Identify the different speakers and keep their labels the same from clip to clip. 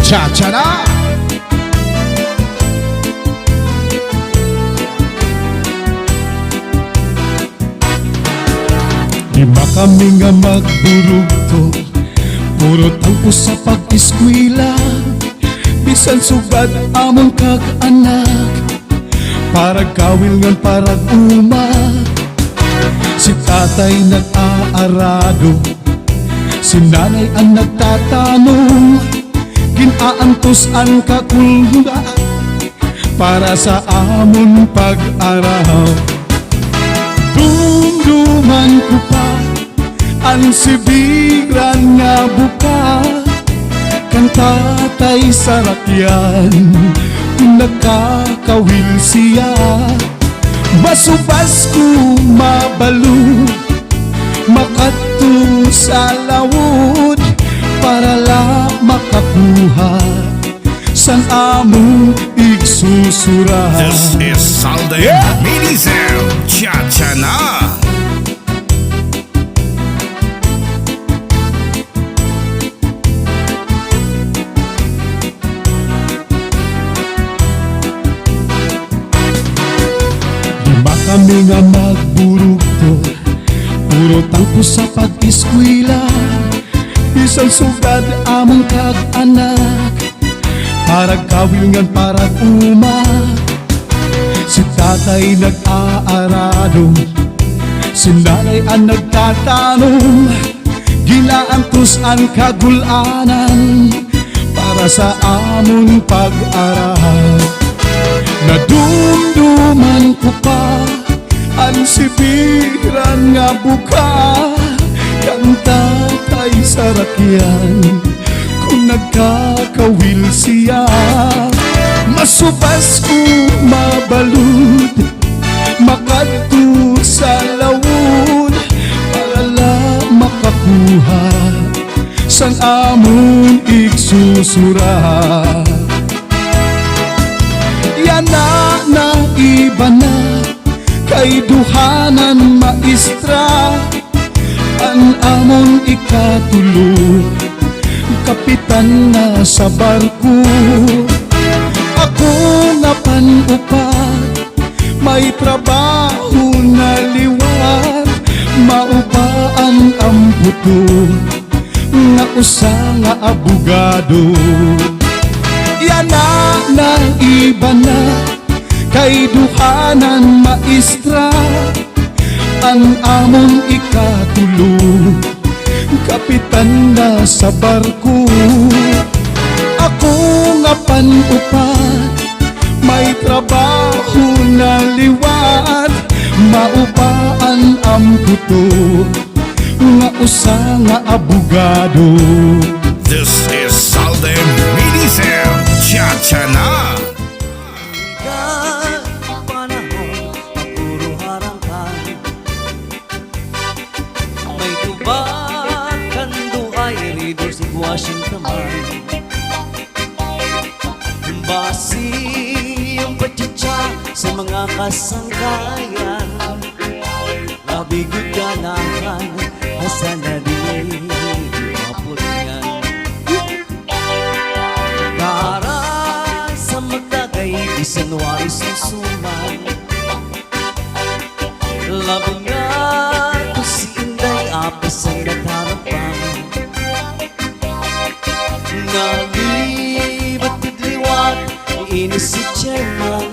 Speaker 1: Cha-cha na! Lima kami nga magburugto, puro tampo sa pag-eskwela. Bisan sugad among kag-anak, parag kawilngan parag uma. Si tatay nag-aarado, si nanay ang nagtatanong. Ginaantos ang kakulga para sa amon pag-araw. Dumduman ko pa ang sibiran nga buka, kan tatay sa rakyan kung nakakawil siya. Basubas ko mabalo, makadto sa lawod, para la makakuha san among igsusura.
Speaker 2: This is Salde Minizel Cha-cha na!
Speaker 1: Lima kami nga magburugto, puro tangko sa pag-eskwela. Isang sugad among kag-anak, parag kawilngan parag uma. Si tatay nag-aarado, si nanay ang nagtatanong. Ginaantos ang kagulanan para sa amon pag-aral. Nadumduman ko pa ang sibiran nga buka, kan tatay sa rakyan kung nagkakawil siya. Masubas ko mabalud, makadto sa lawod, para la makakuha san amon igsusura. Yan na iba na kay duhanan maestra, ang amon ikatulo, kapitan na sa barko. Ako nga panupat, may trabaho na liwat, maubaan ang buto nga usa nga abogado. Yan na iba na kay duhanan maestra, ang among ikatulo, kapitan na sa barko. Ako nga panupat, may trabaho na liwat, maubaan ang buto nga usa nga abogado.
Speaker 2: This is Salde Minizel Cha-cha na!
Speaker 3: Washington basi yung patsatsa sa mga kasangkayan, labigod ganahan asa na di maputyan. Para sa magdagay bisan wari susuman, labi nga to si Inday apis ang natarapan. Nalibat kudliwat, inis si Chairman,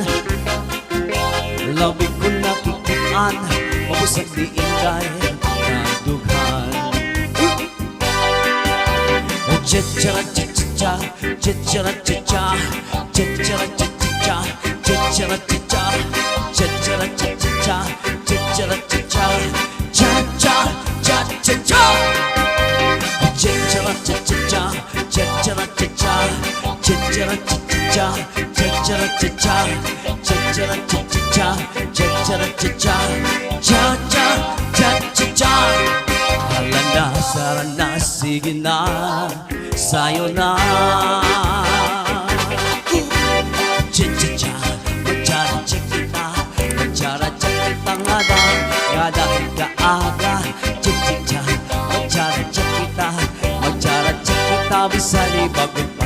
Speaker 3: labi ko nakikitaan, mabusag di Inday nadughan. Cha-cha-cha, cha-cha-cha, cha-cha-cha, cha-cha-cha, cha-cha-cha, cha-cha-cha, cha-cha-cha, cha-cha, cha-cha-cha, cha-cha-cha, cha-cha-cha, cha-cha-cha, cha-cha-cha, cha-cha-cha, cha-cha-cha, cha-cha, cha-cha-cha. Halanda, sarana, sige na, sayo na. Cha-cha-cha, cha-cha-cha kita, cha-cha-cha kita ngada, ngada kita aga. Cha-cha-cha, cha-cha-cha kita, cha-cha-cha kita, bisa di bagus pa.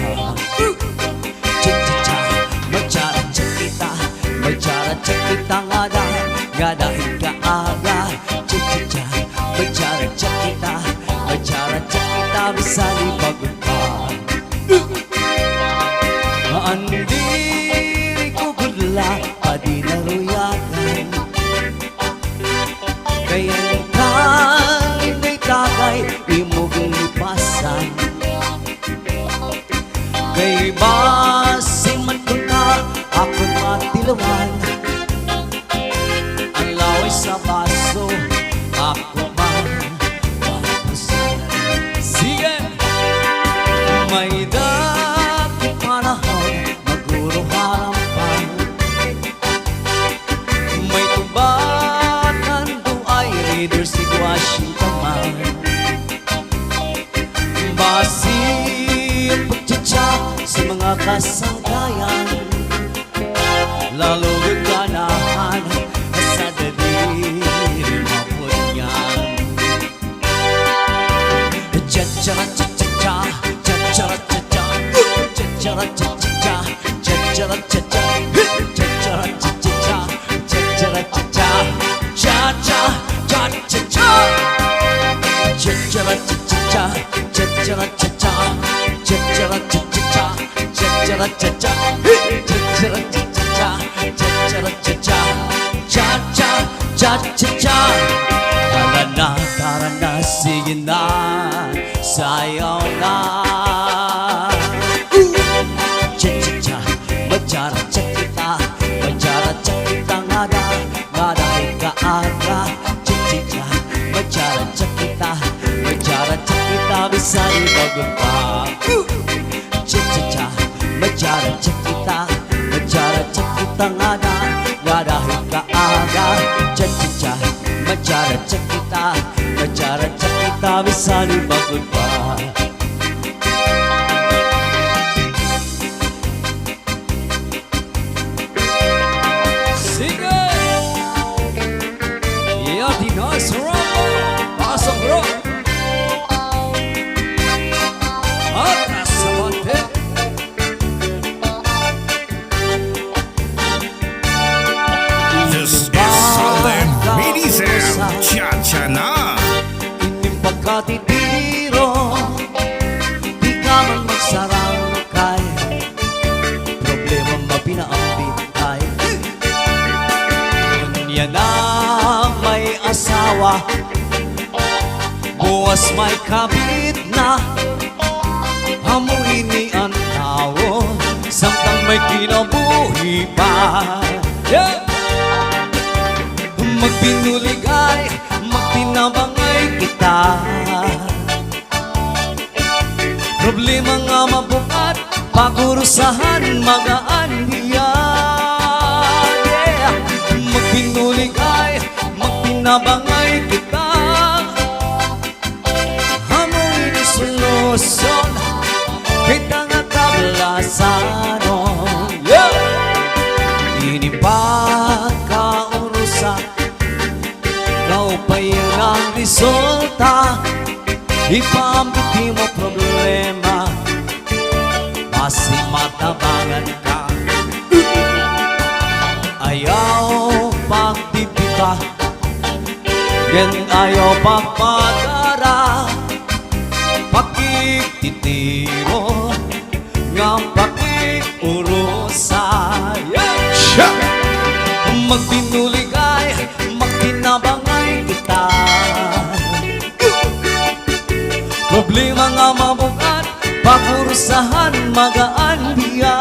Speaker 3: kasangkayan Lalo ganahan sa daliri mapunyan Cha-cha-ra-cha-cha-cha, cha-cha-ra-cha-cha, cha-cha-ra-cha-cha-cha, cha-cha-ra-cha-cha, cha-cha-ra-cha-cha-cha, cha-cha-ra-cha-cha, cha-cha, cha-cha-cha. Cha-cha-ra-cha-cha-cha, cha-cha-ra-cha-cha, cha-cha-ra-cha-cha-cha, cha-cha-ra-cha-cha, cha-cha-ra-cha-cha-cha, cha-cha-ra-cha-cha, cha-cha, cha-cha-cha. Tara na, sige na, sayaw na. Cha-cha-cha, macha-ra-cha kita, macha-ra-cha kita nga dahil kaaga. Cha-cha-cha, macha-ra-cha kita, macha-ra-cha kita, bisan bagot pa. Cha-cha-cha, macha-ra-cha kita, macha-ra-cha kita nga dahil kaaga. Cha-cha-cha, macha-ra-cha kita, macha-ra-cha kita, bisan bagot pa. Sige! Yeah, di nice rock! Pasok rock! At nasa bante!
Speaker 2: This is Salem Minizem Cha-Cha na.
Speaker 3: Ining pagkatitiro, di ka man magsarangkay, problema mapinaambitay. Kanya na may asawa, buwas may kabit na, amoy ni ang tao, samtang may kinabuhi pa. Yeah! Magpinuligay, magtinabangay kita, problema nga mabukat, pagurusahan magaan diyan. Yeah! Magpinuligay, magtinabangay kita, amoy ni solusyon, kita nga kablasanon. Yeah! Inipag kaurusan, ikaw pa yun ang resulta, ipambuti mo problema, kasi matabangan ka. Ayaw pagtipita, yan ayaw pagpadara, pakikitiro, nga pakiurusa.
Speaker 2: Cha!
Speaker 3: Magpinuligay, magtinabangay kita, problema nga mabukat, pakurusahan magaan diyan.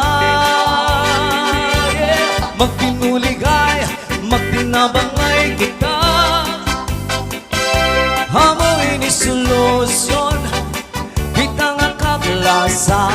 Speaker 3: Yeah. Magpinuligay, magtinabangay kita, amoy ni solusyon, kita nga kablasan.